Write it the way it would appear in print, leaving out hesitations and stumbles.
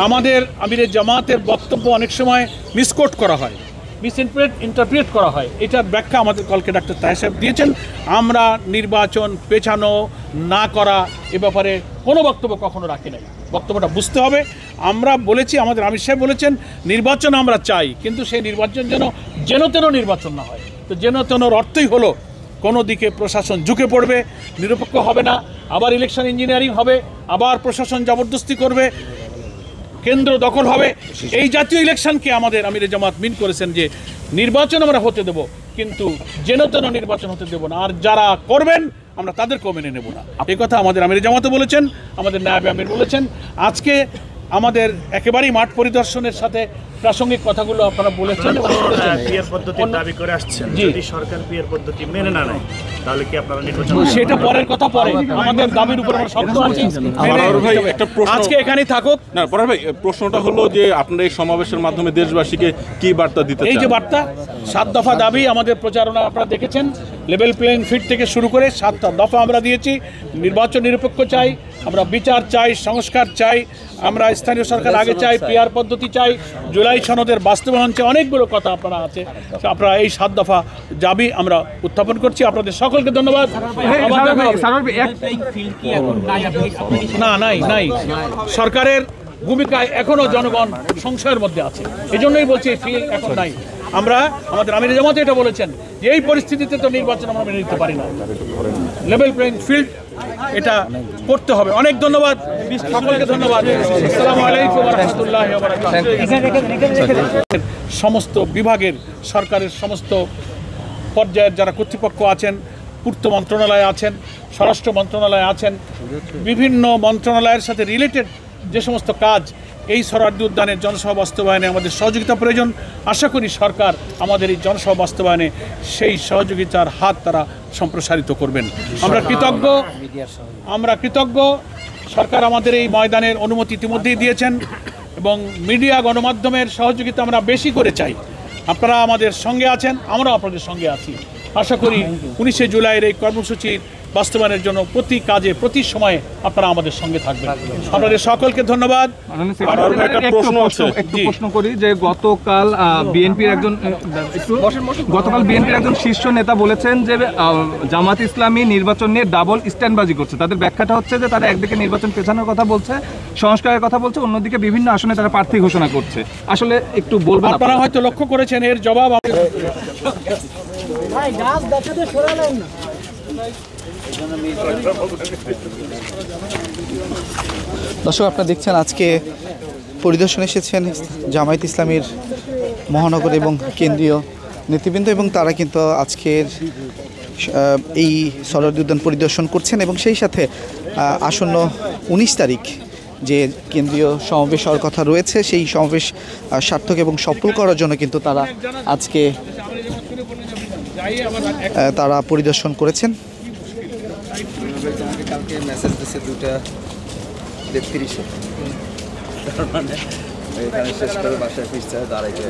আমাদের আমিরের জামাতের বক্তব্য অনেক সময় মিসকোট করা হয়, ইন্টারপ্রেট করা হয়। এটার ব্যাখ্যা আমাদের কলকে ডাক্তার তাহের সাহেব দিয়েছেন। আমরা নির্বাচন পেছানো না করা এ ব্যাপারে কোনো বক্তব্য কখনো রাখি নাই। বক্তব্যটা বুঝতে হবে। আমরা বলেছি, আমাদের আমির সাহেব বলেছেন নির্বাচন আমরা চাই, কিন্তু সেই নির্বাচন যেন তেন নির্বাচন না হয়। তো যেন তেনর অর্থই হলো কোনো দিকে প্রশাসন ঝুঁকে পড়বে, নিরপেক্ষ হবে না, আবার ইলেকশন ইঞ্জিনিয়ারিং হবে, আবার প্রশাসন জবরদস্তি করবে, কেন্দ্র দখল হবে। এই জাতীয় ইলেকশনকে আমাদের আমিরে জামাত মিন করেছেন যে নির্বাচন আমরা হতে দেব, কিন্তু যেন তেন নির্বাচন হতে দেব না, আর যারা করবেন আমরা তাদেরকেও মেনে নেব না। এই কথা আমাদের আমিরে জামাতও বলেছেন, আমাদের নায়েবে আমির বলেছেন। আজকে আমাদের একেবারেই মাঠ পরিদর্শনের সাথে প্রাসঙ্গিক কথাগুলো আপনারা বলেছেন। পিয়ার পদ্ধতির দাবি করে আসছেন, যদি সরকার পিয়ার পদ্ধতি মেনে না নেয় তাহলে কি আপনারা নির্বাচন? সেটা পরের কথা, পরে আমাদের দাবির উপর আমরা শক্ত আছি। আজকে এখানেই থাকুক না পরার ভাই, প্রশ্নটা হলো যে আপনারা এই সমাবেশের মাধ্যমে দেশবাসীকে কি বার্তা দিতে চান? এই যে বার্তা, 7 দফা দাবি আমাদের প্রচারণা আপনারা দেখেছেন। লেভেল প্লেইং ফিল্ড থেকে শুরু করে 7টা দফা আমরা দিয়েছি। নির্বাচন নিরপেক্ষ চাই, আমরা বিচার চাই, সংস্কার চাই, আমরা স্থানীয় সরকার আগে চাই, পিয়ার পদ্ধতি চাই, জুলাই সনদের বাস্তবায়ন চাই, অনেকগুলো কথা আপনারা আছে। আপনারা এই 7 দফা দাবি আমরা উত্থাপন করছি। আপনাদের সকলকে ধন্যবাদ। না, নাই। সরকারের ভূমিকায় এখনো জনগণ সংশয়ের মধ্যে আছে, এই জন্যই বলছি এই ফিল এখন নাই। আমরা আমাদের আমির জামাত এটা বলেছেন যে এই পরিস্থিতিতে তো নির্বাচন আমরা মেনে নিতে পারি না, লেভেল প্লেইং ফিল্ড এটা করতে হবে। অনেক ধন্যবাদ, সকলকে ধন্যবাদ। আসসালামু আলাইকুম ওয়া রাহমাতুল্লাহি ওয়া বারাকাতুহু। সমস্ত বিভাগের সরকারের সমস্ত পর্যায়ের যারা কর্তৃপক্ষ আছেন, পূর্ত মন্ত্রণালয়ে আছেন, স্বরাষ্ট্র মন্ত্রণালয়ে আছেন, বিভিন্ন মন্ত্রণালয়ের সাথে রিলেটেড যে সমস্ত কাজ, এই সোহরাওয়ার্দী উদ্যানের জনসভা বাস্তবায়নে আমাদের সহযোগিতা প্রয়োজন। আশা করি সরকার আমাদের এই জনসভা বাস্তবায়নে সেই সহযোগিতার হাত তারা সম্প্রসারিত করবেন। আমরা কৃতজ্ঞ। সরকার আমাদের এই ময়দানের অনুমতি ইতিমধ্যেই দিয়েছেন এবং মিডিয়া গণমাধ্যমের সহযোগিতা আমরা বেশি করে চাই। আপনারা আমাদের সঙ্গে আছেন, আমরাও আপনাদের সঙ্গে আছি। আশা করি 19শে জুলাইয়ের এই কর্মসূচির বাস্তবায়নের জন্য প্রতি কাজে প্রতি সময়ে আপনারা আমাদের সঙ্গে থাকবেন। আপনাদের সকলকে ধন্যবাদ। প্রশ্ন করি যে গতকাল বিএনপির একজন শীর্ষ নেতা বলেছেন যে জামাত ইসলামী নির্বাচন নিয়ে ডাবল স্ট্যান্ডবাজি করছে। তাদের ব্যাখ্যাটা হচ্ছে যে তারা একদিকে নির্বাচন পেছানোর কথা বলছে, সংস্কারের কথা বলছে, অন্যদিকে বিভিন্ন আসনে তারা প্রার্থী ঘোষণা করছে। আসলে একটু বলবেন? আপনারা হয়তো লক্ষ্য করেছেন, এর জবাব দর্শক, আপনারা দেখছেন আজকে পরিদর্শনে এসেছেন জামায়াত ইসলামীর মহানগর এবং কেন্দ্রীয় নেতৃবৃন্দ, এবং তারা কিন্তু আজকের এই সোহরাওয়ার্দী উদ্যান পরিদর্শন করছেন এবং সেই সাথে আসন্ন 19 তারিখ যে কেন্দ্রীয় সমাবেশ হওয়ার কথা রয়েছে, সেই সমাবেশ সার্থক এবং সফল করার জন্য কিন্তু তারা আজকে পরিদর্শন করেছেন। কালকে মেসেজ দিচ্ছে 2:30 তার মানে এখানে শেষ করে বাসায় ফিরতে দাঁড়াইতে